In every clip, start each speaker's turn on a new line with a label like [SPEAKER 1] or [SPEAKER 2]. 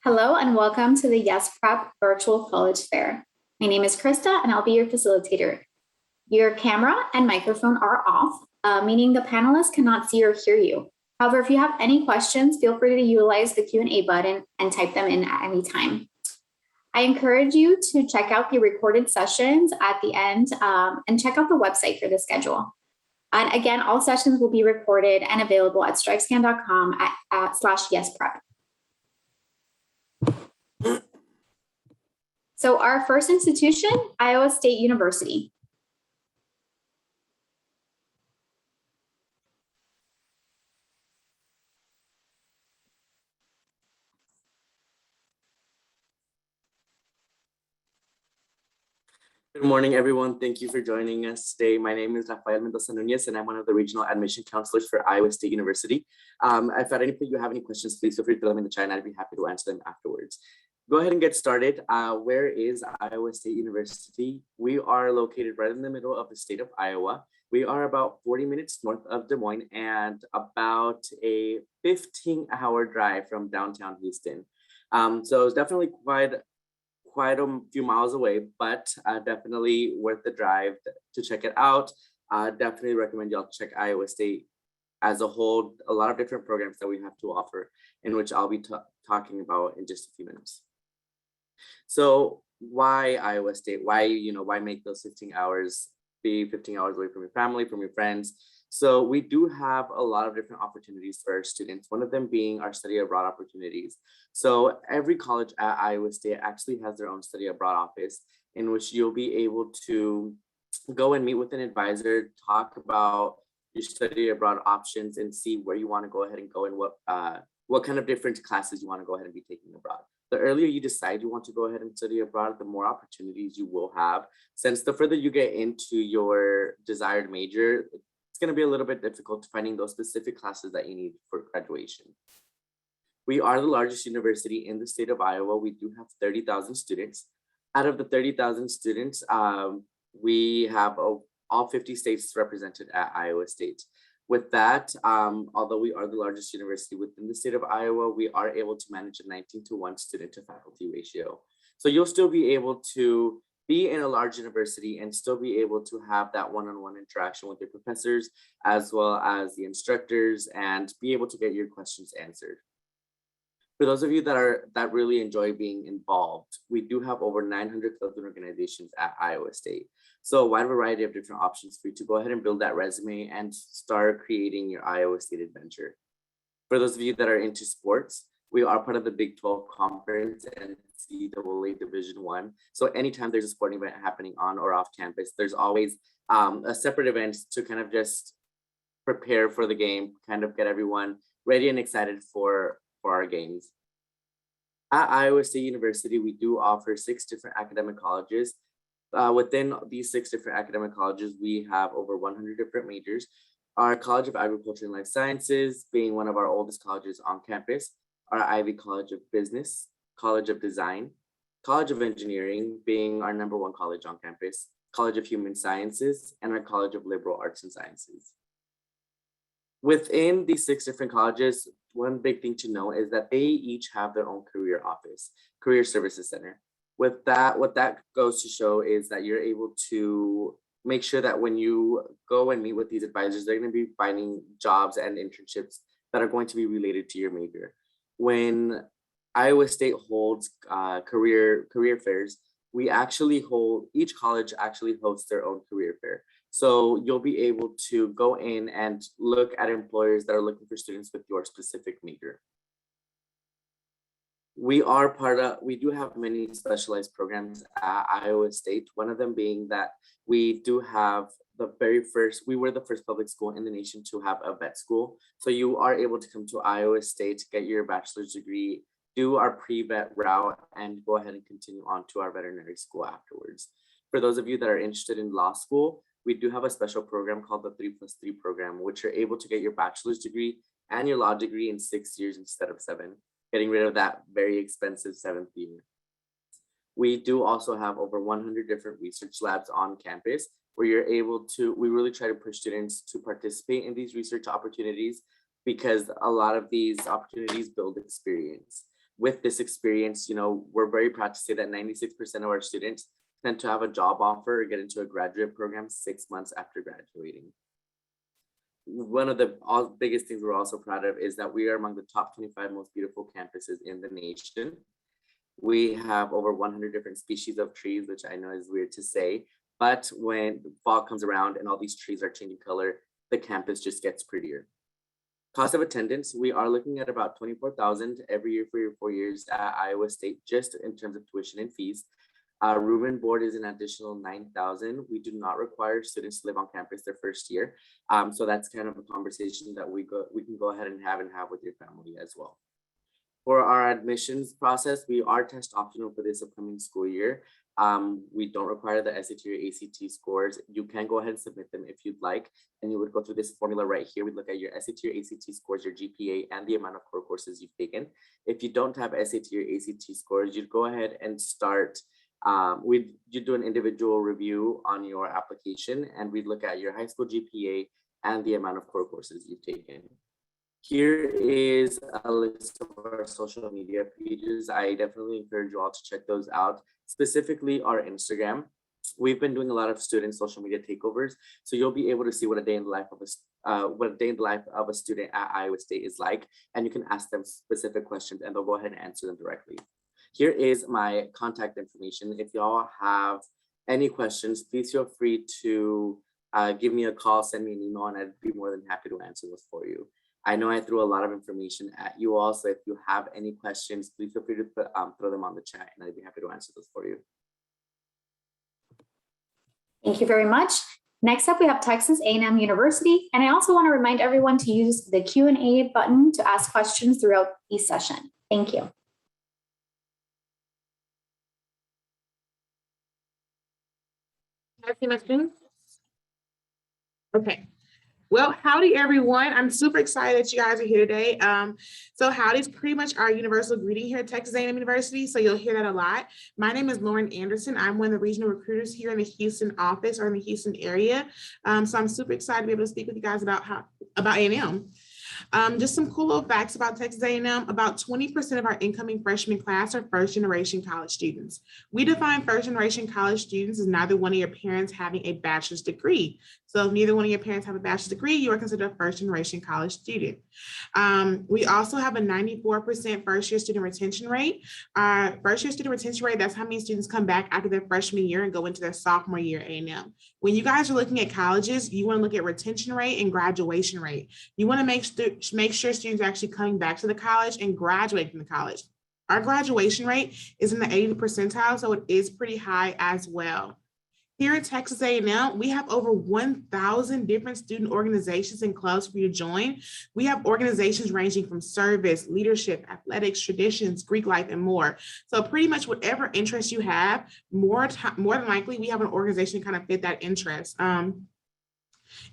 [SPEAKER 1] Hello and welcome to the Yes Prep Virtual College Fair. My name is Krista and I'll be your facilitator. Your camera and microphone are off, meaning the panelists cannot see or hear you. However, if you have any questions, feel free to utilize the Q&A button and type them in at any time. I encourage you to check out the recorded sessions at the end and check out the website for the schedule. And again, all sessions will be recorded and available at strikescan.com /yesprep. So our first institution, Iowa State University.
[SPEAKER 2] Good morning, everyone. Thank you for joining us today. My name is Rafael Mendoza Nunez, and I'm one of the regional admission counselors for Iowa State University. If at any point you have any questions, please feel free to put them in the chat, and I'd be happy to answer them afterwards. Go ahead and get started. Where is Iowa State University? We are located right in the middle of the state of Iowa. We are about 40 minutes north of Des Moines and about a 15-hour drive from downtown Houston. So it's definitely quite a few miles away, but definitely worth the drive to check it out. Definitely recommend y'all check Iowa State as a whole. A lot of different programs that we have to offer, in which I'll be talking about in just a few minutes. So why Iowa State? Why make those 15 hours be 15 hours away from your family, from your friends? So we do have a lot of different opportunities for our students, one of them being our study abroad opportunities. So every college at Iowa State actually has their own study abroad office, in which you'll be able to go and meet with an advisor, talk about your study abroad options, and see where you want to go ahead and go and what kind of different classes you want to go ahead and be taking abroad. The earlier you decide you want to go ahead and study abroad, the more opportunities you will have. Since the further you get into your desired major, it's going to be a little bit difficult finding those specific classes that you need for graduation. We are the largest university in the state of Iowa. We do have 30,000 students. Out of the 30,000 students, we have all 50 states represented at Iowa State. With that, although we are the largest university within the state of Iowa, we are able to manage a 19-to-1 student to faculty ratio. So you'll still be able to be in a large university and still be able to have that one-on-one interaction with your professors, as well as the instructors, and be able to get your questions answered. For those of you that really enjoy being involved, we do have over 900 clubs and organizations at Iowa State. So a wide variety of different options for you to go ahead and build that resume and start creating your Iowa State adventure. For those of you that are into sports, we are part of the Big 12 Conference and NCAA Division I. So anytime there's a sporting event happening on or off campus, there's always a separate event to kind of just prepare for the game, kind of get everyone ready and excited for our games. At Iowa State University, we do offer 6 different academic colleges. Within these 6 different academic colleges, we have over 100 different majors. Our College of Agriculture and Life Sciences being one of our oldest colleges on campus, our Ivy College of Business, College of Design, College of Engineering being our #1 college on campus, College of Human Sciences, and our College of Liberal Arts and Sciences. Within these 6 different colleges, one big thing to know is that they each have their own career office, career services center. With that, what that goes to show is that you're able to make sure that when you go and meet with these advisors, they're going to be finding jobs and internships that are going to be related to your major. When Iowa State holds career fairs, each college actually hosts their own career fair. So you'll be able to go in and look at employers that are looking for students with your specific major. We do have many specialized programs at Iowa State. One of them being that we do have we were the first public school in the nation to have a vet school. So you are able to come to Iowa State, get your bachelor's degree, do our pre-vet route, and go ahead and continue on to our veterinary school afterwards. For those of you that are interested in law school, we do have a special program called the 3+3 program, which you're able to get your bachelor's degree and your law degree in 6 years instead of 7, getting rid of that very expensive 7th year. We do also have over 100 different research labs on campus where we really try to push students to participate in these research opportunities, because a lot of these opportunities build experience. with this experience, we're very proud to say that 96% of our students tend to have a job offer or get into a graduate program 6 months after graduating. One of the biggest things we're also proud of is that we are among the top 25 most beautiful campuses in the nation. We have over 100 different species of trees, which I know is weird to say, but when fall comes around and all these trees are changing color, the campus just gets prettier. Cost of attendance, we are looking at about $24,000 every year for your 4 years at Iowa State, just in terms of tuition and fees. Room and board is an additional $9,000. We do not require students to live on campus their first year. So that's kind of a conversation that we can go ahead and have with your family as well. For our admissions process, we are test optional for this upcoming school year. We don't require the SAT or ACT scores. You can go ahead and submit them if you'd like, and you would go through this formula right here. We look at your SAT or ACT scores, your GPA, and the amount of core courses you've taken. If you don't have SAT or ACT scores, you'd go ahead and start. You do an individual review on your application, and we'd look at your high school GPA and the amount of core courses you've taken. Here is a list of our social media pages. I definitely encourage you all to check those out, specifically our Instagram. We've been doing a lot of student social media takeovers, so you'll be able to see what a day in the life of a student at Iowa State is like, and you can ask them specific questions, and they'll go ahead and answer them directly. Here is my contact information. If y'all have any questions, please feel free to give me a call, send me an email, and I'd be more than happy to answer those for you. I know I threw a lot of information at you all, so if you have any questions, please feel free to throw them on the chat, and I'd be happy to answer those for you.
[SPEAKER 1] Thank you very much. Next up, we have Texas A&M University, and I also want to remind everyone to use the Q&A button to ask questions throughout the session. Thank you.
[SPEAKER 3] Have any questions? Okay. Well, howdy everyone. I'm super excited that you guys are here today. So howdy is pretty much our universal greeting here at Texas A&M University, so you'll hear that a lot. My name is Lauren Anderson. I'm one of the regional recruiters here in the Houston office or in the Houston area. So I'm super excited to be able to speak with you guys about A&M. Just some cool little facts about Texas A&M. About 20% of our incoming freshman class are first generation college students. We define first generation college students as neither one of your parents having a bachelor's degree. So if neither one of your parents have a bachelor's degree, you are considered a first generation college student. We also have a 94% first year student retention rate. First year student retention rate, that's how many students come back after their freshman year and go into their sophomore year at A&M. When you guys are looking at colleges, you want to look at retention rate and graduation rate. You want to make sure students are actually coming back to the college and graduating from the college. Our graduation rate is in the 80th percentile, so it is pretty high as well. Here at Texas A&M, we have over 1,000 different student organizations and clubs for you to join. We have organizations ranging from service, leadership, athletics, traditions, Greek life, and more. So pretty much whatever interest you have, more than likely, we have an organization to kind of fit that interest.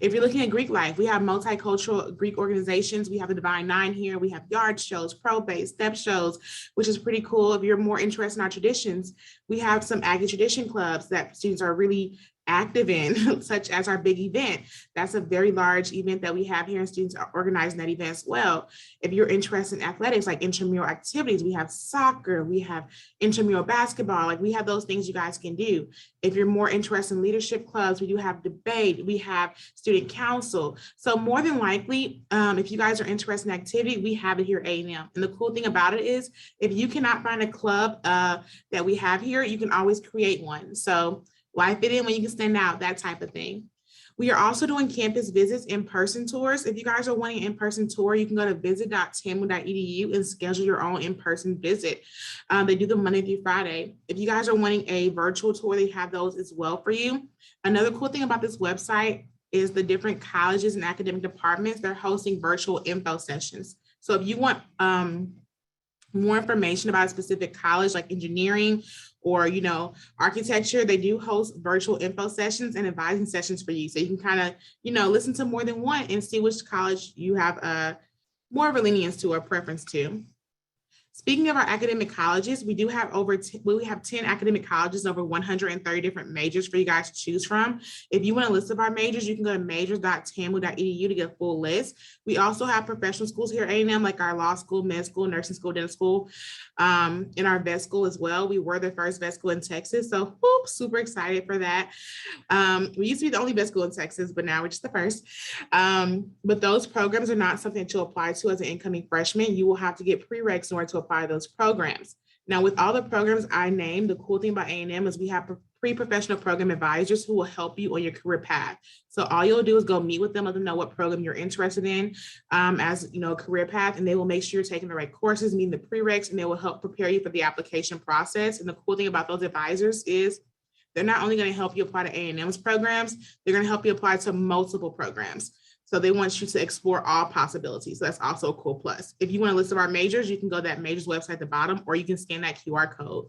[SPEAKER 3] If you're looking at Greek life, we have multicultural Greek organizations. We have the Divine Nine here. We have yard shows, probate, step shows, which is pretty cool. If you're more interested in our traditions, we have some Aggie tradition clubs that students are really active in, such as our big event. That's a very large event that we have here, and students are organizing that event as well. If you're interested in athletics, like intramural activities, we have soccer, we have intramural basketball, like we have those things you guys can do. If you're more interested in leadership clubs, we do have debate, we have student council. So more than likely, if you guys are interested in activity, we have it here at A&M. And the cool thing about it is, if you cannot find a club that we have here, you can always create one. So why fit in when you can stand out, that type of thing. We are also doing campus visits, in-person tours. If you guys are wanting an in-person tour, you can go to visit.tamu.edu and schedule your own in-person visit. They do them Monday through Friday. If you guys are wanting a virtual tour, they have those as well for you. Another cool thing about this website is the different colleges and academic departments, they're hosting virtual info sessions. So if you want more information about a specific college, like engineering or, architecture, they do host virtual info sessions and advising sessions for you. So you can kind of, listen to more than one and see which college you have more of a lenience to or preference to. Speaking of our academic colleges, we do have we have 10 academic colleges, over 130 different majors for you guys to choose from. If you want a list of our majors, you can go to majors.tamu.edu to get a full list. We also have professional schools here at A&M, like our law school, med school, nursing school, dental school, and our vet school as well. We were the first vet school in Texas, so super excited for that. We used to be the only vet school in Texas, but now we're just the first. But those programs are not something that you'll apply to as an incoming freshman. You will have to get prereqs in order to apply those programs. Now, with all the programs I named, the cool thing about A&M is we have pre-professional program advisors who will help you on your career path. So all you'll do is go meet with them, let them know what program you're interested in as a career path, and they will make sure you're taking the right courses, meeting the prereqs, and they will help prepare you for the application process. And the cool thing about those advisors is they're not only going to help you apply to A&M's programs, they're going to help you apply to multiple programs. So they want you to explore all possibilities. So that's also a cool plus. If you want a list of our majors, you can go to that majors website at the bottom, or you can scan that QR code.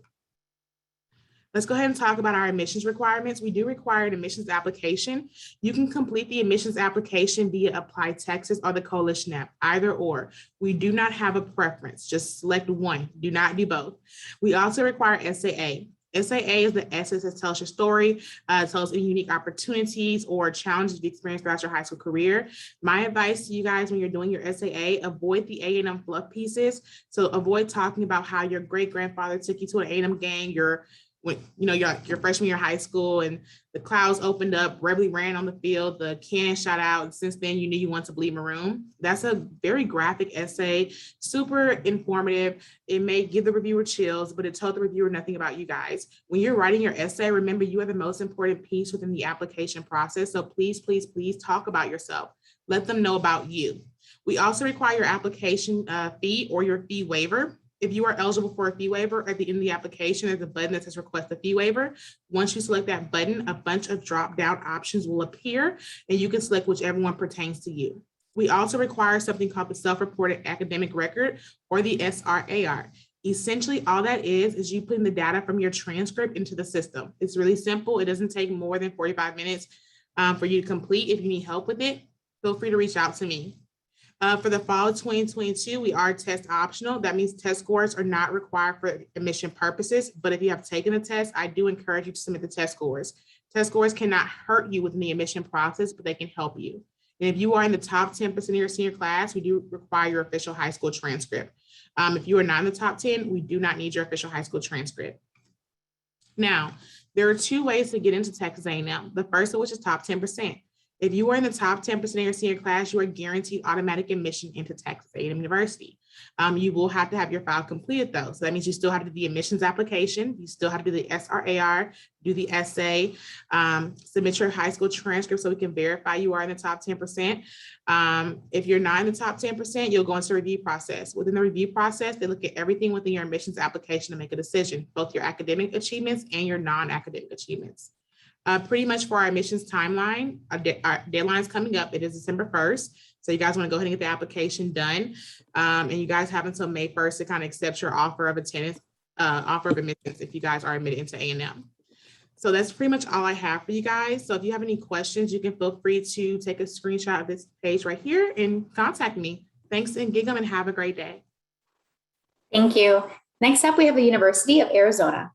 [SPEAKER 3] Let's go ahead and talk about our admissions requirements. We do require an admissions application. You can complete the admissions application via Apply Texas or the Coalition app, either or. We do not have a preference, just select one, do not do both. We also require SAA. SAA is the essence that tells your story, tells any unique opportunities or challenges you've experienced throughout your high school career. My advice to you guys when you're doing your SAA, avoid the A&M fluff pieces. So avoid talking about how your great-grandfather took you to an A&M game, your freshman year of high school and the clouds opened up, Rebel ran on the field, the cannon shot out, and since then you knew you wanted to bleed maroon. That's a very graphic essay, super informative. It may give the reviewer chills, but it told the reviewer nothing about you guys. When you're writing your essay, remember you are the most important piece within the application process. So please, please, please talk about yourself. Let them know about you. We also require your application fee or your fee waiver. If you are eligible for a fee waiver, at the end of the application, there's a button that says request a fee waiver. Once you select that button, a bunch of drop-down options will appear, and you can select whichever one pertains to you. We also require something called the self-reported academic record, or the SRAR. Essentially, all that is you putting the data from your transcript into the system. It's really simple. It doesn't take more than 45 minutes for you to complete. If you need help with it, feel free to reach out to me. For the fall of 2022, we are test optional. That means test scores are not required for admission purposes, but if you have taken the test, I do encourage you to submit the test scores. Test scores cannot hurt you within the admission process, but they can help you. And if you are in the top 10% of your senior class, we do require your official high school transcript. If you are not in the top 10, we do not need your official high school transcript. Now, there are two ways to get into Texas A&M. The first of which is top 10%. If you are in the top 10% of your senior class, you are guaranteed automatic admission into Texas A&M University. You will have to have your file completed though. So that means you still have to do the admissions application. You still have to do the SRAR, do the essay, submit your high school transcript so we can verify you are in the top 10%. If you're not in the top 10%, you'll go into the review process. Within the review process, they look at everything within your admissions application to make a decision, both your academic achievements and your non-academic achievements. Pretty much for our admissions timeline, our deadline is coming up. It is December 1st. So you guys want to go ahead and get the application done. And you guys have until May 1st to kind of accept your offer of attendance, offer of admittance if you guys are admitted into A&M. So that's pretty much all I have for you guys. So if you have any questions, you can feel free to take a screenshot of this page right here and contact me. Thanks and gig 'em and have a great day.
[SPEAKER 1] Thank you. Next up, we have the University of Arizona.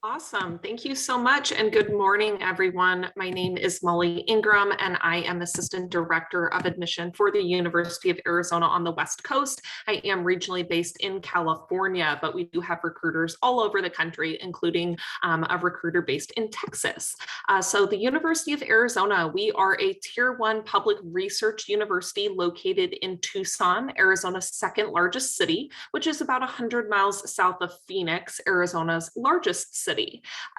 [SPEAKER 4] Awesome. Thank you so much. And good morning, everyone. My name is Molly Ingram, and I am Assistant Director of Admission for the University of Arizona on the West Coast. I am regionally based in California, but we do have recruiters all over the country, including a recruiter based in Texas. So the University of Arizona, we are a Tier 1 public research university located in Tucson, Arizona's second largest city, which is about 100 miles south of Phoenix, Arizona's largest city.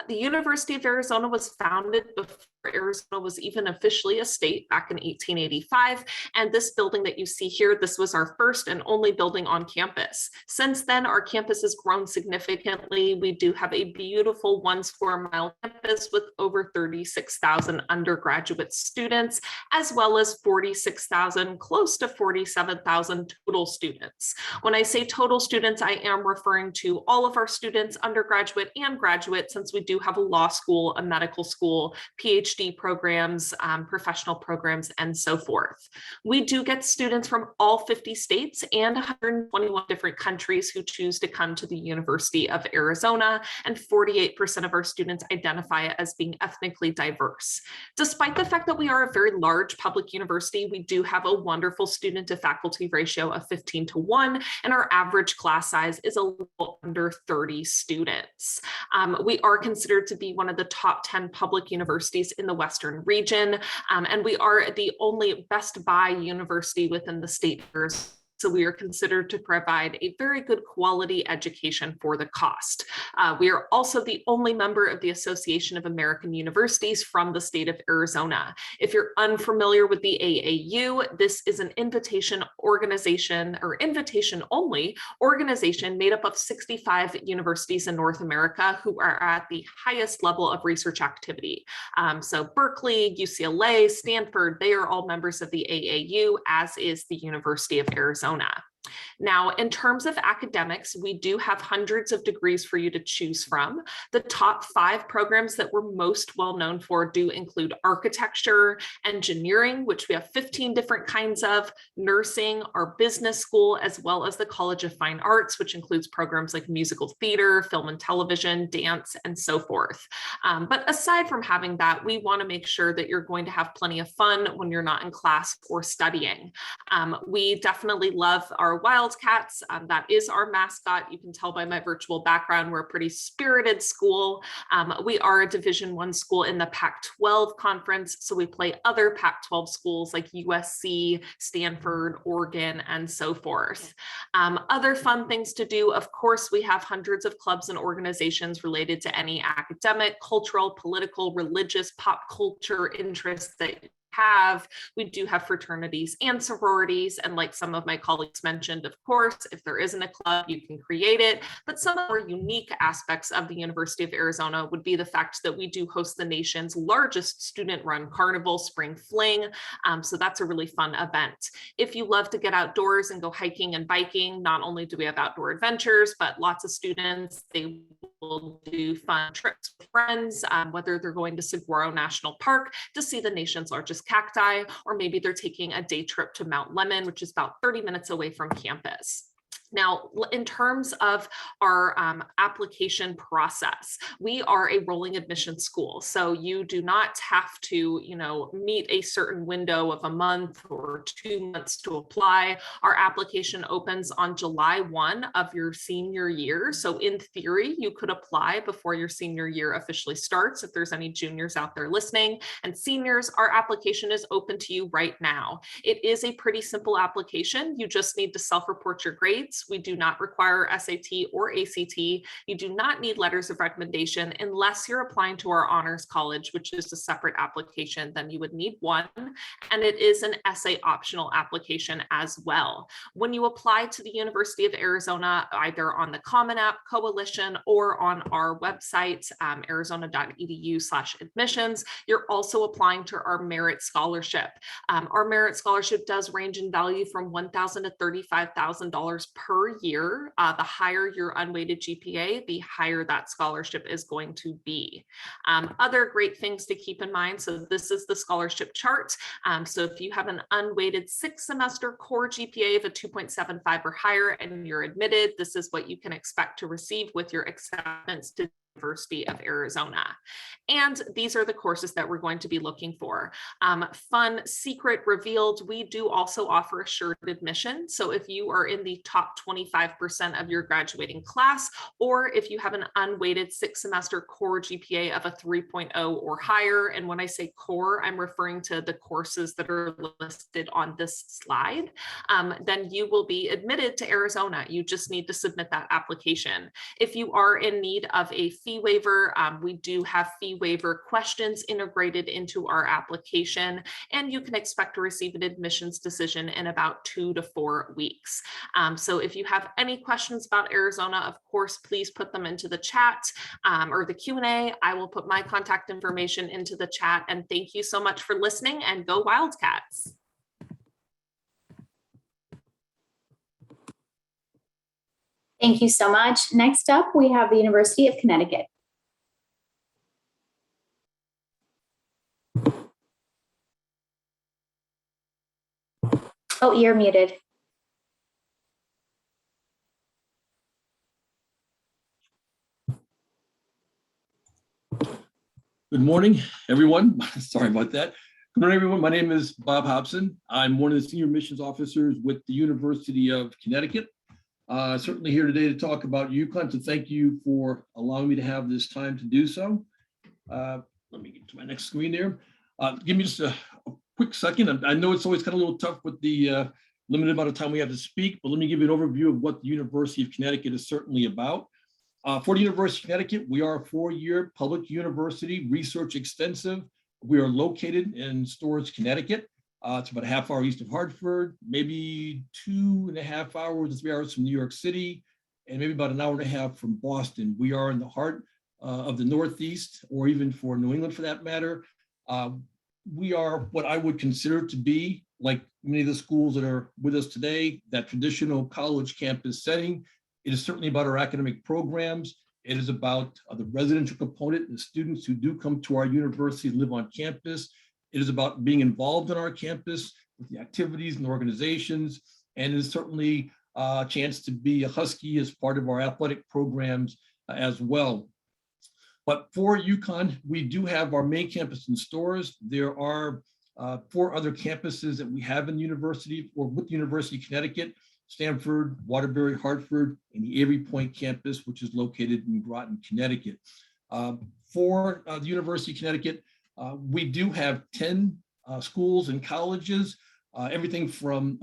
[SPEAKER 4] The University of Arizona was founded before Arizona was even officially a state back in 1885. And this building that you see here, this was our first and only building on campus. Since then, our campus has grown significantly. We do have a beautiful 1 square mile campus with over 36,000 undergraduate students, as well as 46,000, close to 47,000 total students. When I say total students, I am referring to all of our students, undergraduate and graduate, since we do have a law school, a medical school, PhD PhD programs, professional programs, and so forth. We do get students from all 50 states and 121 different countries who choose to come to the University of Arizona, and 48% of our students identify as being ethnically diverse. Despite the fact that we are a very large public university, we do have a wonderful student to faculty ratio of 15:1, and our average class size is a little under 30 students. We are considered to be one of the top 10 public universities in the Western region, and we are the only Best Buy university within the state. So we are considered to provide a very good quality education for the cost. We are also the only member of the Association of American Universities from the state of Arizona. If you're unfamiliar with the AAU, this is an invitation organization or invitation only organization made up of 65 universities in North America who are at the highest level of research activity. So Berkeley, UCLA, Stanford, they are all members of the AAU, as is the University of Arizona. Now, in terms of academics, we do have hundreds of degrees for you to choose from. The top 5 programs that we're most well known for do include architecture, engineering, which we have 15 different kinds of, nursing, our business school, as well as the College of Fine Arts, which includes programs like musical theater, film and television, dance, and so forth. But aside from having that, we want to make sure that you're going to have plenty of fun when you're not in class or studying. We definitely love our Wildcats. That is our mascot. You can tell by my virtual background, we're a pretty spirited school. We are a Division I school in the Pac-12 conference, so we play other Pac-12 schools like USC, Stanford, Oregon, and so forth. Other fun things to do, of course, we have hundreds of clubs and organizations related to any academic, cultural, political, religious, pop culture interests that have. We do have fraternities and sororities, and like some of my colleagues mentioned, of course, if there isn't a club, you can create it. But some of our unique aspects of the University of Arizona would be the fact that we do host the nation's largest student-run carnival, Spring Fling. So that's a really fun event. If you love to get outdoors and go hiking and biking, not only do we have outdoor adventures, but lots of students, they will do fun trips with friends, whether they're going to Saguaro National Park to see the nation's largest cacti, or maybe they're taking a day trip to Mount Lemmon, which is about 30 minutes away from campus. Now, in terms of our application process, we are a rolling admission school. So you do not have to, meet a certain window of a month or 2 months to apply. Our application opens on July 1 of your senior year. So in theory, you could apply before your senior year officially starts. If there's any juniors out there listening, and seniors, our application is open to you right now. It is a pretty simple application. You just need to self-report your grades. We do not require SAT or ACT. You do not need letters of recommendation unless you're applying to our honors college, which is a separate application. Then you would need one, and it is an essay optional application as well. When you apply to the University of Arizona, either on the Common App Coalition or on our website, arizona.edu/admissions, you're also applying to our merit scholarship. Our merit scholarship does range in value from $1,000 to $35,000 per year. The higher your unweighted GPA, the higher that scholarship is going to be. Other great things to keep in mind. So this is the scholarship chart. So if you have an unweighted 6-semester core GPA of a 2.75 or higher and you're admitted, this is what you can expect to receive with your acceptance to University of Arizona. And these are the courses that we're going to be looking for. Fun, secret, revealed, we do also offer assured admission. So if you are in the top 25% of your graduating class, or if you have an unweighted 6-semester core GPA of a 3.0 or higher, and when I say core, I'm referring to the courses that are listed on this slide, then you will be admitted to Arizona. You just need to submit that application. If you are in need of a fee waiver, we do have fee waiver questions integrated into our application, and you can expect to receive an admissions decision in about 2 to 4 weeks. So if you have any questions about Arizona, of course, please put them into the chat or the Q&A. I will put my contact information into the chat, and thank you so much for listening, and go Wildcats.
[SPEAKER 1] Thank you so much. Next up, we have the University of Connecticut. Oh, you're muted.
[SPEAKER 5] Good morning, everyone. Sorry about that. Good morning, everyone. My name is Bob Hobson. I'm one of the senior admissions officers with the University of Connecticut. Certainly here today to talk about UConn, so thank you for allowing me to have this time to do so. Let me get to my next screen there. Give me just a quick second. I know it's always kind of a little tough with the limited amount of time we have to speak, but let me give you an overview of what the University of Connecticut is certainly about. For the University of Connecticut, we are a four-year public university, research extensive. We are located in Storrs, Connecticut. It's about a half hour east of Hartford, maybe 2.5 hours to 3 hours from New York City, and maybe about an hour and a half from Boston. We are in the heart of the Northeast, or even for New England for that matter. We are what I would consider to be, like many of the schools that are with us today, that traditional college campus setting. It is certainly about our academic programs. It is about the residential component, the students who do come to our university live on campus. It is about being involved in our campus with the activities and organizations. And it is certainly a chance to be a Husky as part of our athletic programs as well. But for UConn, we do have our main campus in Storrs. There are 4 other campuses that we have in the university or with the University of Connecticut: Stamford, Waterbury, Hartford, and the Avery Point campus, which is located in Groton, Connecticut. For the University of Connecticut, we do have 10 schools and colleges, everything from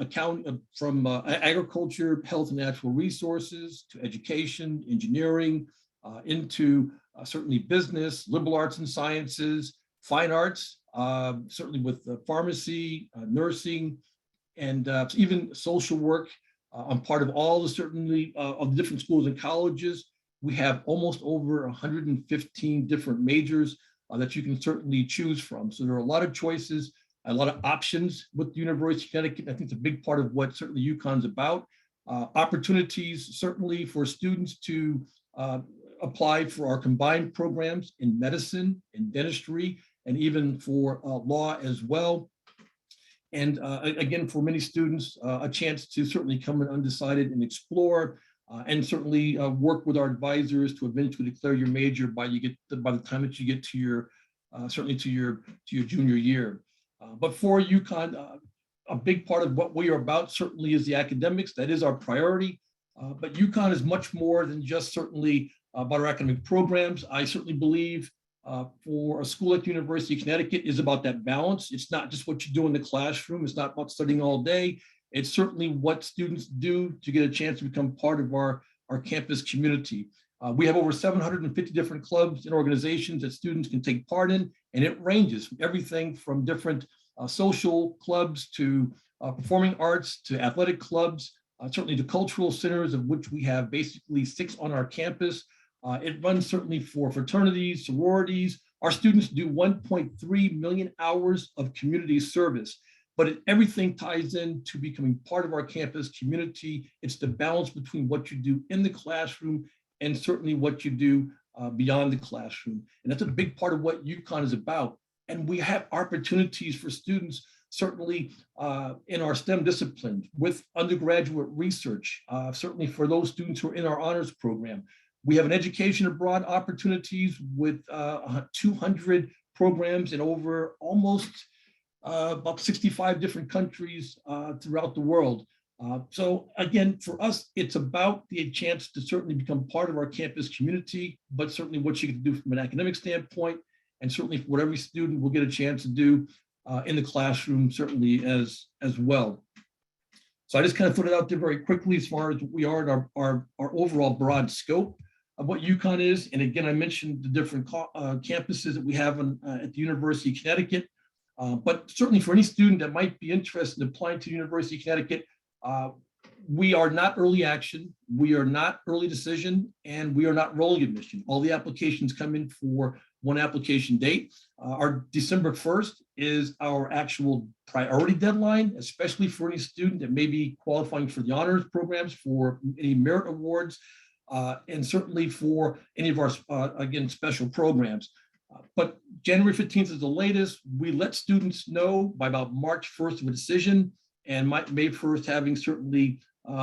[SPEAKER 5] agriculture, health and natural resources, to education, engineering, into certainly business, liberal arts and sciences, fine arts, certainly with pharmacy, nursing, and even social work. I'm part of all the certainly of the different schools and colleges. We have almost over 115 different majors that you can certainly choose from. So there are a lot of choices, a lot of options with the University of Connecticut. I think it's a big part of what certainly UConn's about. Opportunities certainly for students to apply for our combined programs in medicine, in dentistry, and even for law as well. And again, for many students, a chance to certainly come in undecided and explore, and certainly work with our advisors to eventually declare your major by the time that you get to your certainly to your junior year. But for UConn, a big part of what we are about certainly is the academics. That is our priority. But UConn is much more than just certainly about our academic programs. I certainly believe for a school like the University of Connecticut is about that balance. It's not just what you do in the classroom. It's not about studying all day. It's certainly what students do to get a chance to become part of our campus community. We have over 750 different clubs and organizations that students can take part in, and it ranges from everything from different social clubs to performing arts to athletic clubs, certainly to cultural centers, of which we have basically 6 on our campus. It runs certainly for fraternities, sororities. Our students do 1.3 million hours of community service, but everything ties in to becoming part of our campus community. It's the balance between what you do in the classroom and certainly what you do beyond the classroom. And that's a big part of what UConn is about. And we have opportunities for students certainly in our STEM disciplines with undergraduate research, certainly for those students who are in our honors program. We have an education abroad opportunities with 200 programs in over almost about 65 different countries throughout the world. So again, for us, it's about the chance to certainly become part of our campus community, but certainly what you can do from an academic standpoint, and certainly what every student will get a chance to do in the classroom, certainly as well. So I just kind of put it out there very quickly as far as what we are in our overall broad scope of what UConn is. And again, I mentioned the different campuses that we have at the University of Connecticut. But certainly for any student that might be interested in applying to the University of Connecticut, we are not early action, we are not early decision, and we are not rolling admission. All the applications come in for one application date. Our December 1st is our actual priority deadline, especially for any student that may be qualifying for the honors programs, for any merit awards, and certainly for any of our, again, special programs. But January 15th is the latest. We let students know by about March 1st of a decision. and May 1st having certainly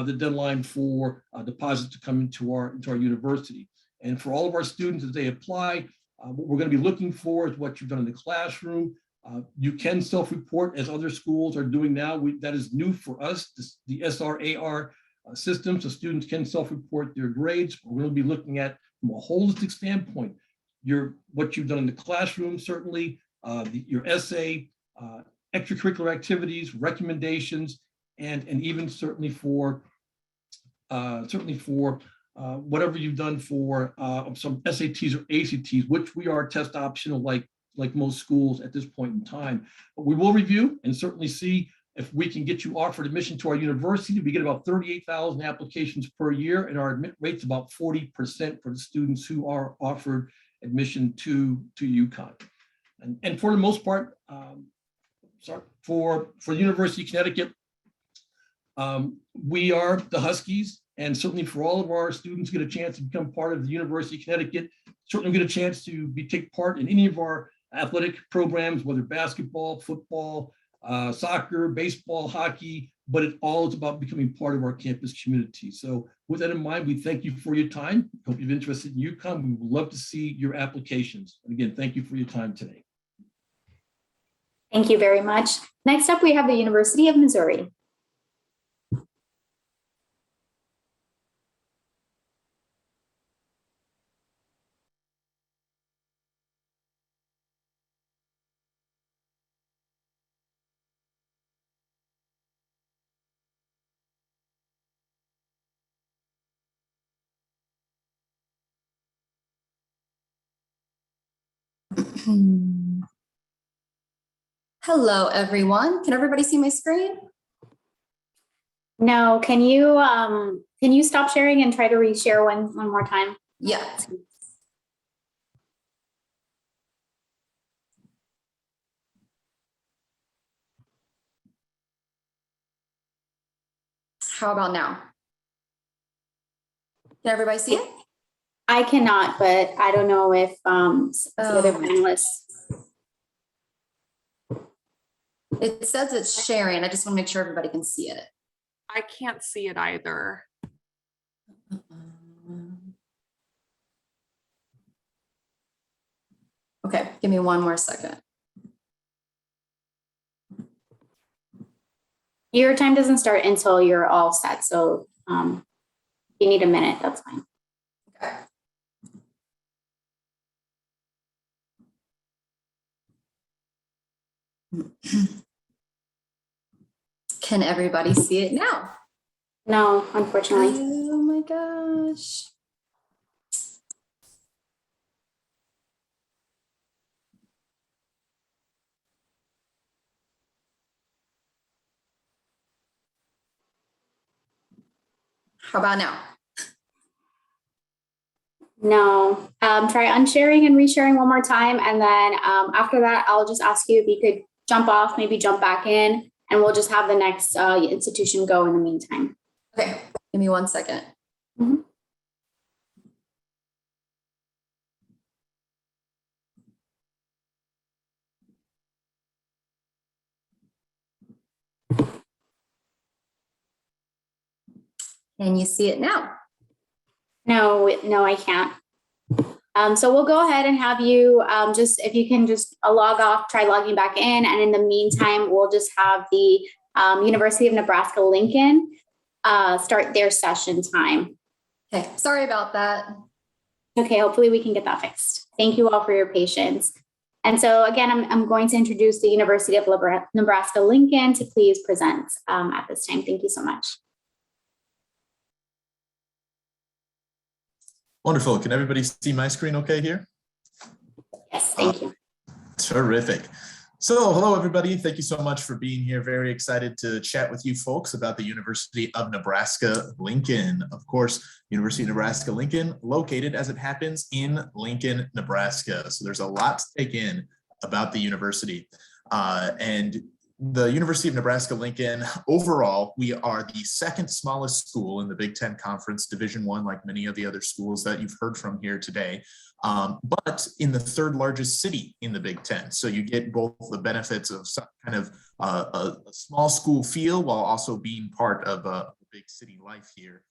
[SPEAKER 5] the deadline for deposits to come into our university. And for all of our students as they apply, what we're going to be looking for is what you've done in the classroom. You can self-report as other schools are doing now. That is new for us, the SRAR system, so students can self-report their grades. We're going to be looking at from a holistic standpoint, what you've done in the classroom, certainly your essay, extracurricular activities, recommendations, and even certainly for whatever you've done for some SATs or ACTs, which we are test optional like most schools at this point in time. But we will review and certainly see if we can get you offered admission to our university. We get about 38,000 applications per year, and our admit rate's about 40% for the students who are offered admission to UConn. And for the most part, for the University of Connecticut, we are the Huskies, and certainly for all of our students get a chance to become part of the University of Connecticut, certainly get a chance to take part in any of our athletic programs, whether basketball, football, soccer, baseball, hockey, but it all is about becoming part of our campus community. So with that in mind, we thank you for your time. Hope you're interested in UConn. We would love to see your applications. And again, thank you for your time today.
[SPEAKER 1] Thank you very much. Next up, we have the University of Missouri.
[SPEAKER 6] Hello, everyone. Can everybody see my screen?
[SPEAKER 1] No, can you stop sharing and try to reshare one more time?
[SPEAKER 6] Yeah. How about now? Can everybody see it?
[SPEAKER 1] I cannot, but I don't know if the other panelists.
[SPEAKER 6] It says it's sharing. I just want to make sure everybody can see it.
[SPEAKER 4] I can't see it either.
[SPEAKER 6] Okay, give me one more second.
[SPEAKER 1] Your time doesn't start until you're all set. So you need a minute, that's fine.
[SPEAKER 6] Okay. Can everybody see it now?
[SPEAKER 1] No, unfortunately.
[SPEAKER 6] Oh my gosh. How about now?
[SPEAKER 1] No. Try unsharing and resharing one more time. And then after that, I'll just ask you if you could jump off, maybe jump back in, and we'll just have the next institution go in the meantime.
[SPEAKER 6] Okay, give me 1 second.
[SPEAKER 1] Mhm.
[SPEAKER 6] Can you see it now?
[SPEAKER 1] No, I can't. So we'll go ahead and have you if you can just log off, try logging back in. And in the meantime, we'll just have the University of Nebraska-Lincoln start their session time.
[SPEAKER 6] Okay, sorry about that.
[SPEAKER 1] Okay, hopefully we can get that fixed. Thank you all for your patience. And so again, I'm going to introduce the University of Nebraska-Lincoln to please present at this time. Thank you so much.
[SPEAKER 7] Wonderful. Can everybody see my screen okay here?
[SPEAKER 1] Yes, thank you.
[SPEAKER 7] Terrific. So hello, everybody. Thank you so much for being here. Very excited to chat with you folks about the University of Nebraska-Lincoln. Of course, University of Nebraska-Lincoln, located as it happens in Lincoln, Nebraska. So there's a lot to take in about the university. And the University of Nebraska-Lincoln, overall, we are the second smallest school in the Big Ten Conference Division I, like many of the other schools that you've heard from here today. but in the third largest city in the Big Ten. So you get both the benefits of some kind of a small school feel while also being part of a big city life here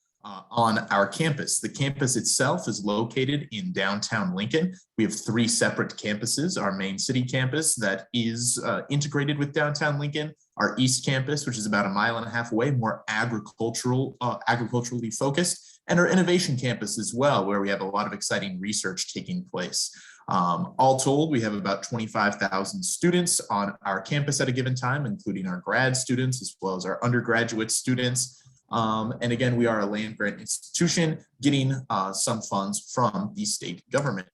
[SPEAKER 7] on our campus. The campus itself is located in downtown Lincoln. We have 3 separate campuses: our main city campus that is integrated with downtown Lincoln, our East Campus, which is about 1.5 miles away, more agriculturally focused, and our Innovation Campus as well, where we have a lot of exciting research taking place. All told, we have about 25,000 students on our campus at a given time, including our grad students as well as our undergraduate students. And again, we are a land grant institution getting some funds from the state government.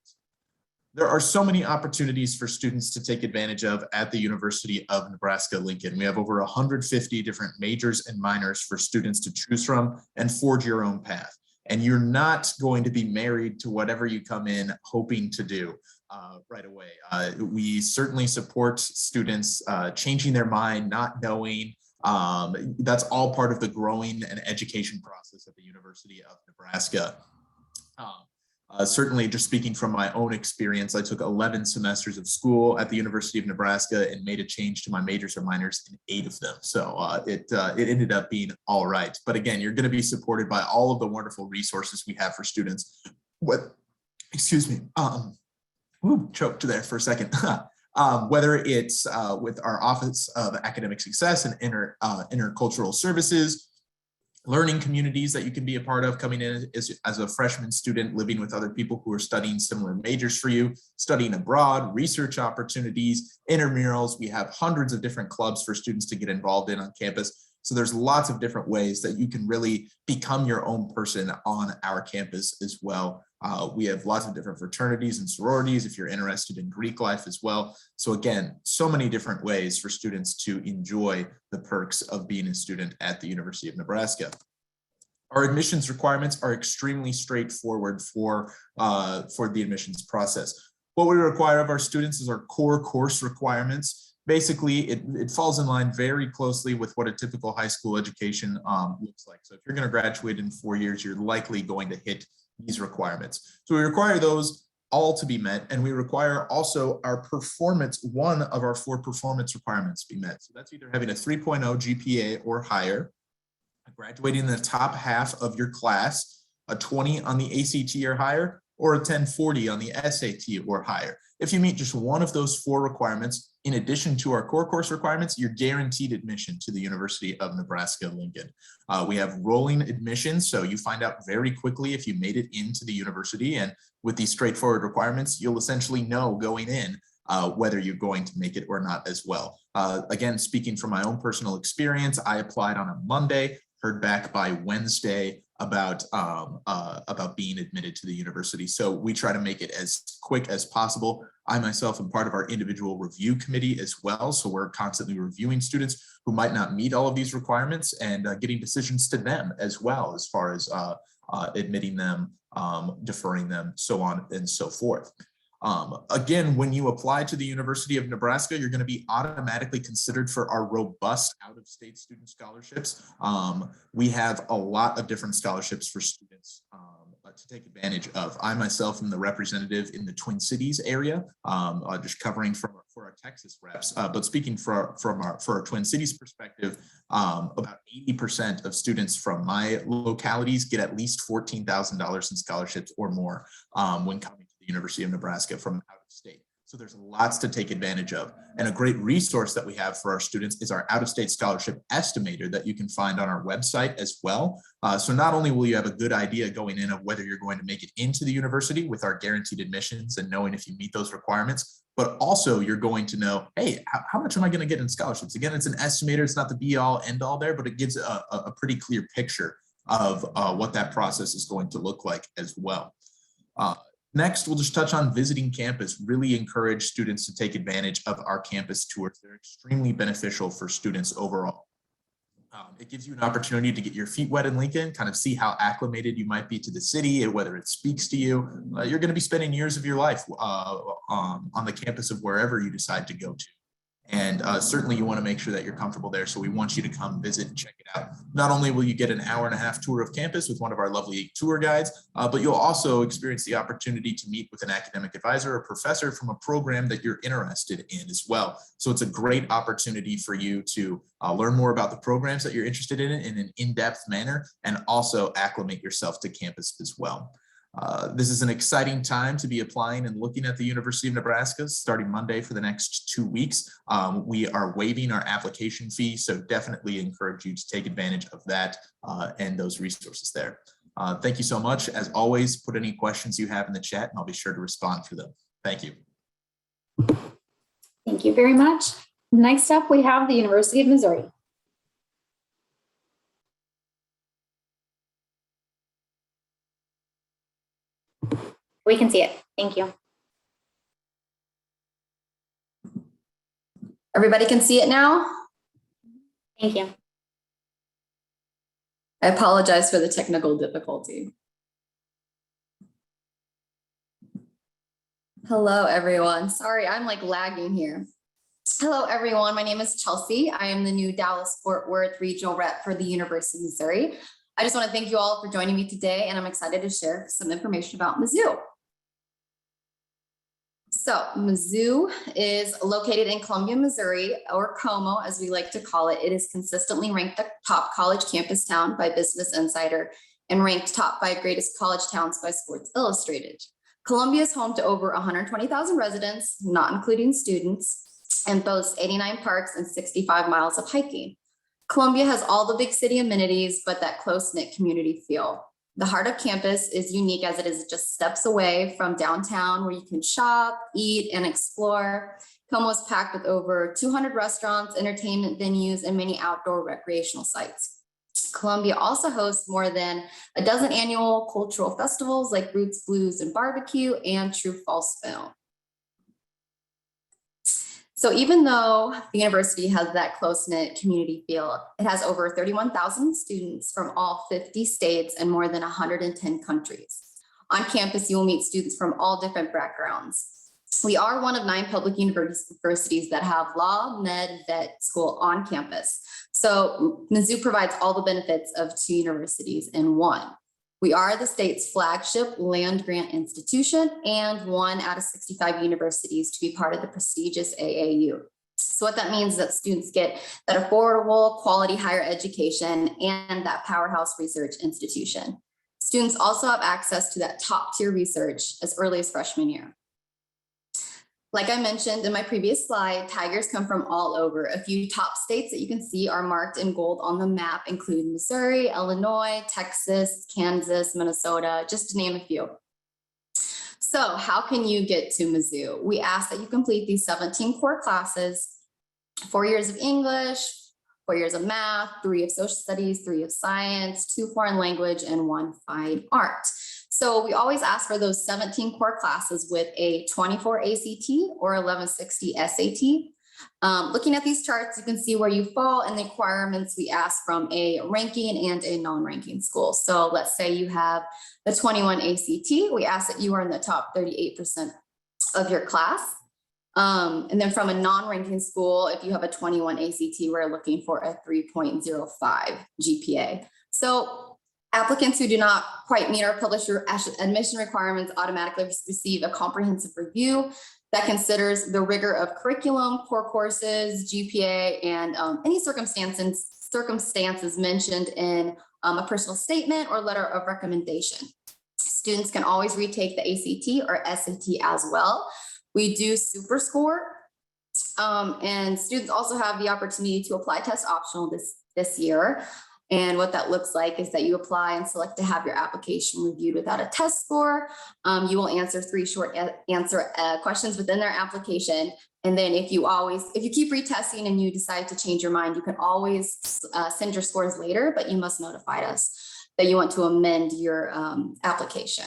[SPEAKER 7] There are so many opportunities for students to take advantage of at the University of Nebraska-Lincoln. We have over 150 different majors and minors for students to choose from and forge your own path. And you're not going to be married to whatever you come in hoping to do right away. We certainly support students changing their mind, not knowing. That's all part of the growing and education process at the University of Nebraska. Certainly, just speaking from my own experience, I took 11 semesters of school at the University of Nebraska and made a change to my majors or minors in 8 of them. So it ended up being all right. But again, you're going to be supported by all of the wonderful resources we have for students. Excuse me, choked there for a second. Whether it's with our Office of Academic Success and Intercultural Services, learning communities that you can be a part of coming in as a freshman student, living with other people who are studying similar majors for you, studying abroad, research opportunities, intramurals. We have hundreds of different clubs for students to get involved in on campus. So there's lots of different ways that you can really become your own person on our campus as well. We have lots of different fraternities and sororities if you're interested in Greek life as well. So again, so many different ways for students to enjoy the perks of being a student at the University of Nebraska. Our admissions requirements are extremely straightforward for the admissions process. What we require of our students is our core course requirements. Basically, it falls in line very closely with what a typical high school education looks like. So if you're going to graduate in 4 years, you're likely going to hit these requirements. So we require those all to be met, and we require also our performance, one of our 4 performance requirements be met. So that's either having a 3.0 GPA or higher, graduating in the top half of your class, a 20 on the ACT or higher, or a 1040 on the SAT or higher. If you meet just one of those 4 requirements, in addition to our core course requirements, you're guaranteed admission to the University of Nebraska-Lincoln. We have rolling admissions, so you find out very quickly if you made it into the university, and with these straightforward requirements, you'll essentially know going in whether you're going to make it or not as well. Again, speaking from my own personal experience, I applied on a Monday, heard back by Wednesday about being admitted to the university. So we try to make it as quick as possible. I myself am part of our individual review committee as well. So we're constantly reviewing students who might not meet all of these requirements and getting decisions to them as well, as far as admitting them, deferring them, so on and so forth. Again, when you apply to the University of Nebraska, you're going to be automatically considered for our robust out-of-state student scholarships. We have a lot of different scholarships for students to take advantage of. I myself am the representative in the Twin Cities area, just covering for our Texas reps. But speaking for our Twin Cities perspective, about 80% of students from my localities get at least $14,000 in scholarships or more when coming to the University of Nebraska from out of state. So there's lots to take advantage of. And a great resource that we have for our students is our out-of-state scholarship estimator that you can find on our website as well. So not only will you have a good idea going in of whether you're going to make it into the university with our guaranteed admissions and knowing if you meet those requirements, but also you're going to know, hey, how much am I going to get in scholarships? Again, it's an estimator. It's not the be all end all there, but it gives a pretty clear picture of what that process is going to look like as well. Next, we'll just touch on visiting campus. Really encourage students to take advantage of our campus tours. They're extremely beneficial for students overall. It gives you an opportunity to get your feet wet in Lincoln, kind of see how acclimated you might be to the city and whether it speaks to you. You're going to be spending years of your life on the campus of wherever you decide to go to. And certainly you want to make sure that you're comfortable there. So we want you to come visit and check it out. Not only will you get an hour-and-a-half tour of campus with one of our lovely tour guides, but you'll also experience the opportunity to meet with an academic advisor or professor from a program that you're interested in as well. So it's a great opportunity for you to learn more about the programs that you're interested in an in-depth manner, and also acclimate yourself to campus as well. This is an exciting time to be applying and looking at the University of Nebraska starting Monday for the next 2 weeks. We are waiving our application fee, so definitely encourage you to take advantage of that and those resources there. Thank you so much. As always, put any questions you have in the chat and I'll be sure to respond to them. Thank you.
[SPEAKER 1] Thank you very much. Next up, we have the University of Missouri. We can see it. Thank you.
[SPEAKER 6] Everybody can see it now?
[SPEAKER 1] Thank you.
[SPEAKER 6] I apologize for the technical difficulty. Hello, everyone. Sorry, I'm like lagging here. Hello, everyone. My name is Chelsea. I am the new Dallas-Fort Worth regional rep for the University of Missouri. I just want to thank you all for joining me today, and I'm excited to share some information about Mizzou. So Mizzou is located in Columbia, Missouri, or Como, as we like to call it. It is consistently ranked the top college campus town by Business Insider and ranked top 5 greatest college towns by Sports Illustrated. Columbia is home to over 120,000 residents, not including students, and boasts 89 parks and 65 miles of hiking. Columbia has all the big city amenities, but that close-knit community feel. The heart of campus is unique as it is just steps away from downtown where you can shop, eat, and explore. Como is packed with over 200 restaurants, entertainment venues, and many outdoor recreational sites. Columbia also hosts more than a dozen annual cultural festivals like Roots, Blues, and Barbecue and True False Film. So even though the university has that close-knit community feel, it has over 31,000 students from all 50 states and more than 110 countries. On campus, you will meet students from all different backgrounds. We are one of 9 public universities that have law, med, vet school on campus. So Mizzou provides all the benefits of 2 universities in one. We are the state's flagship land grant institution and 1 out of 65 universities to be part of the prestigious AAU. So what that means is that students get that affordable, quality higher education and that powerhouse research institution. Students also have access to that top tier research as early as freshman year. Like I mentioned in my previous slide, Tigers come from all over. A few top states that you can see are marked in gold on the map include Missouri, Illinois, Texas, Kansas, Minnesota, just to name a few. So how can you get to Mizzou? We ask that you complete these 17 core classes, 4 years of English, 4 years of math, 3 of social studies, 3 of science, 2 foreign language, and 1 fine art. So we always ask for those 17 core classes with a 24 ACT or 1160 SAT. Looking at these charts, you can see where you fall in the requirements we ask from a ranking and a non-ranking school. So let's say you have the 21 ACT, we ask that you are in the top 38% of your class. And then from a non-ranking school, if you have a 21 ACT, we're looking for a 3.05 GPA. So applicants who do not quite meet our published admission requirements automatically receive a comprehensive review that considers the rigor of curriculum, core courses, GPA, and any circumstances mentioned in a personal statement or letter of recommendation. Students can always retake the ACT or SAT as well. We do super score, and students also have the opportunity to apply test optional this year. And what that looks like is that you apply and select to have your application reviewed without a test score. You will answer 3 short answer questions within their application. And then if you keep retesting and you decide to change your mind, you can always send your scores later, but you must notify us that you want to amend your application.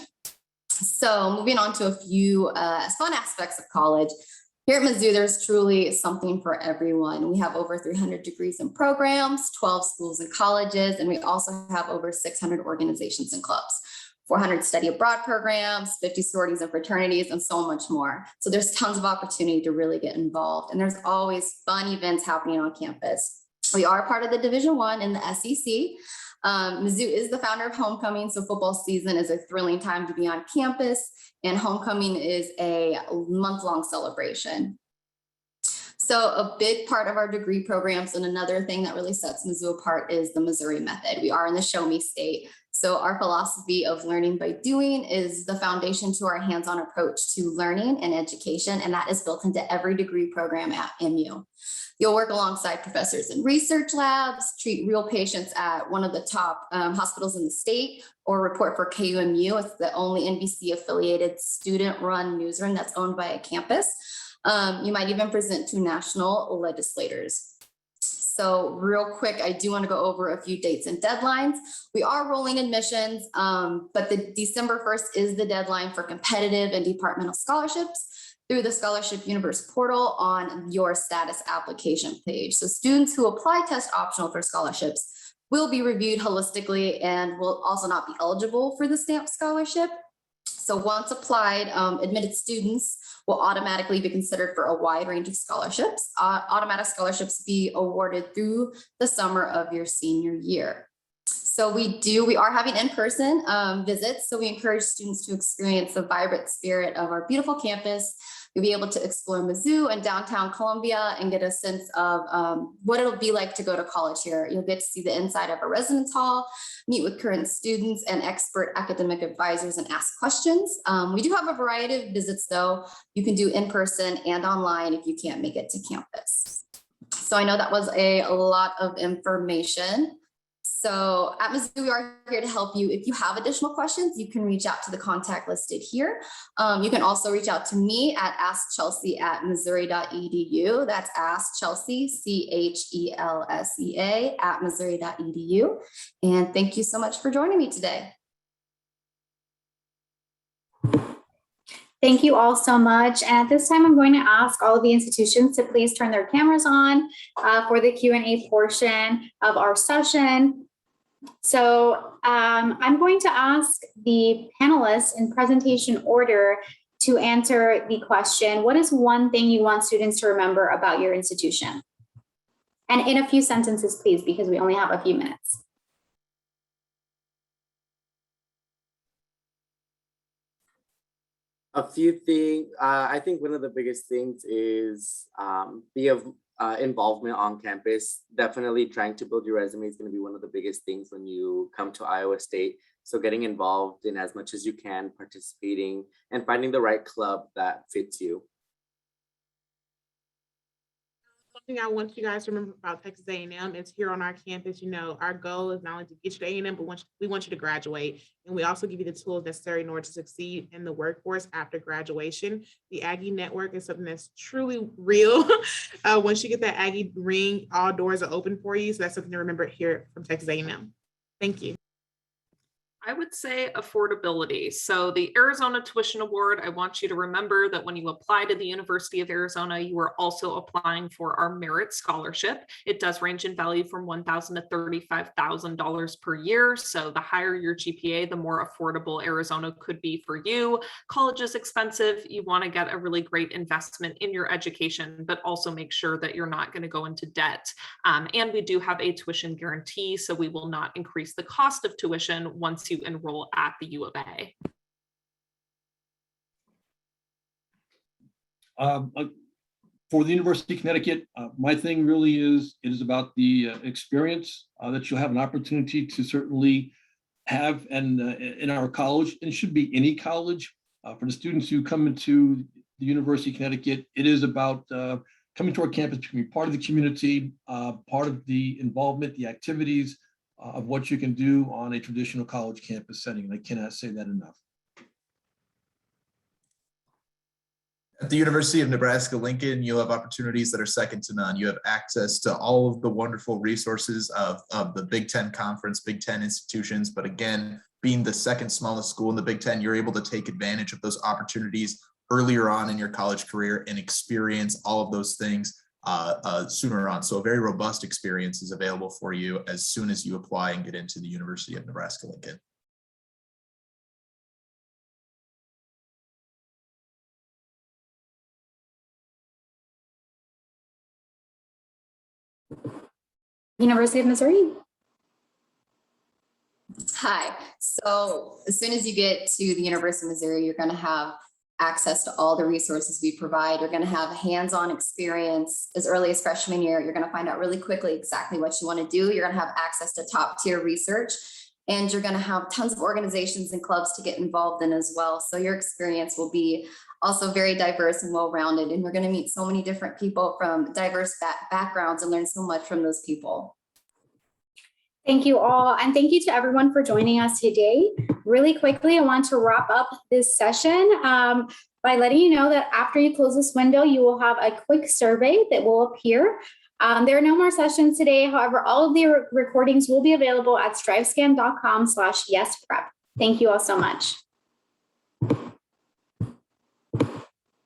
[SPEAKER 6] So moving on to a few fun aspects of college. Here at Mizzou, there's truly something for everyone. We have over 300 degrees and programs, 12 schools and colleges, and we also have over 600 organizations and clubs. 400 study abroad programs, 50 sororities and fraternities, and so much more. So there's tons of opportunity to really get involved. And there's always fun events happening on campus. We are part of the Division I in the SEC. Mizzou is the founder of homecoming, so football season is a thrilling time to be on campus, and homecoming is a month-long celebration. So a big part of our degree programs, and another thing that really sets Mizzou apart, is the Missouri method. We are in the show me state. So our philosophy of learning by doing is the foundation to our hands-on approach to learning and education, and that is built into every degree program at MU. You'll work alongside professors in research labs, treat real patients at one of the top hospitals in the state, or report for KUMU. It's the only NBC-affiliated student-run newsroom that's owned by a campus. You might even present to national legislators. So real quick, I do want to go over a few dates and deadlines. We are rolling admissions, but the December 1st is the deadline for competitive and departmental scholarships through the Scholarship Universe portal on your status application page. So students who apply test optional for scholarships will be reviewed holistically and will also not be eligible for the STAMP scholarship. So once applied, admitted students will automatically be considered for a wide range of scholarships. Automatic scholarships be awarded through the summer of your senior year. So we are having in-person visits. So we encourage students to experience the vibrant spirit of our beautiful campus. You'll be able to explore Mizzou and downtown Columbia and get a sense of what it'll be like to go to college here. You'll get to see the inside of a residence hall, meet with current students and expert academic advisors and ask questions. We do have a variety of visits though. You can do in person and online if you can't make it to campus. So I know that was a lot of information. So at Mizzou, we are here to help you. If you have additional questions, you can reach out to the contact listed here. You can also reach out to me at askchelsea@missouri.edu. That's Ask Chelsea, CHELSEA @missouri.edu. And thank you so much for joining me today.
[SPEAKER 1] Thank you all so much. And at this time, I'm going to ask all of the institutions to please turn their cameras on for the Q&A portion of our session. So I'm going to ask the panelists in presentation order to answer the question, what is one thing you want students to remember about your institution? And in a few sentences, please, because we only have a few minutes.
[SPEAKER 2] A few things. I think one of the biggest things is the involvement on campus. Definitely trying to build your resume is going to be one of the biggest things when you come to Iowa State. So getting involved in as much as you can, participating, and finding the right club that fits you.
[SPEAKER 3] Something I want you guys to remember about Texas A&M is here on our campus, you know, our goal is not only to get you to A&M, but we want you to graduate. And we also give you the tools necessary in order to succeed in the workforce after graduation. The Aggie Network is something that's truly real. Once you get that Aggie ring, all doors are open for you. So that's something to remember here from Texas A&M. Thank you.
[SPEAKER 4] I would say affordability. So the Arizona Tuition Award, I want you to remember that when you apply to the University of Arizona, you are also applying for our merit scholarship. It does range in value from $1,000 to $35,000 per year. So the higher your GPA, the more affordable Arizona could be for you. College is expensive. You want to get a really great investment in your education, but also make sure that you're not going to go into debt. And we do have a tuition guarantee, so we will not increase the cost of tuition once you enroll at the U of A.
[SPEAKER 5] For the University of Connecticut, my thing really is, it is about the experience that you'll have an opportunity to certainly have in our college, and it should be any college. For the students who come into the University of Connecticut, it is about coming to our campus, becoming part of the community, part of the involvement, the activities, of what you can do on a traditional college campus setting. And I cannot say that enough.
[SPEAKER 7] At the University of Nebraska-Lincoln, you'll have opportunities that are second to none. You have access to all of the wonderful resources of the Big Ten Conference, Big Ten institutions. But again, being the second smallest school in the Big Ten, you're able to take advantage of those opportunities earlier on in your college career and experience all of those things sooner on. So a very robust experience is available for you as soon as you apply and get into the University of Nebraska-Lincoln.
[SPEAKER 1] University of Missouri.
[SPEAKER 6] Hi. So as soon as you get to the University of Missouri, you're going to have access to all the resources we provide. You're going to have hands-on experience as early as freshman year. You're going to find out really quickly exactly what you want to do. You're going to have access to top-tier research, and you're going to have tons of organizations and clubs to get involved in as well. So your experience will be also very diverse and well-rounded, and we're going to meet so many different people from diverse backgrounds and learn so much from those people.
[SPEAKER 1] Thank you all, and thank you to everyone for joining us today. Really quickly, I want to wrap up this session by letting you know that after you close this window, you will have a quick survey that will appear. There are no more sessions today. However, all of the recordings will be available at strivescan.com/yesprep. Thank you all so much.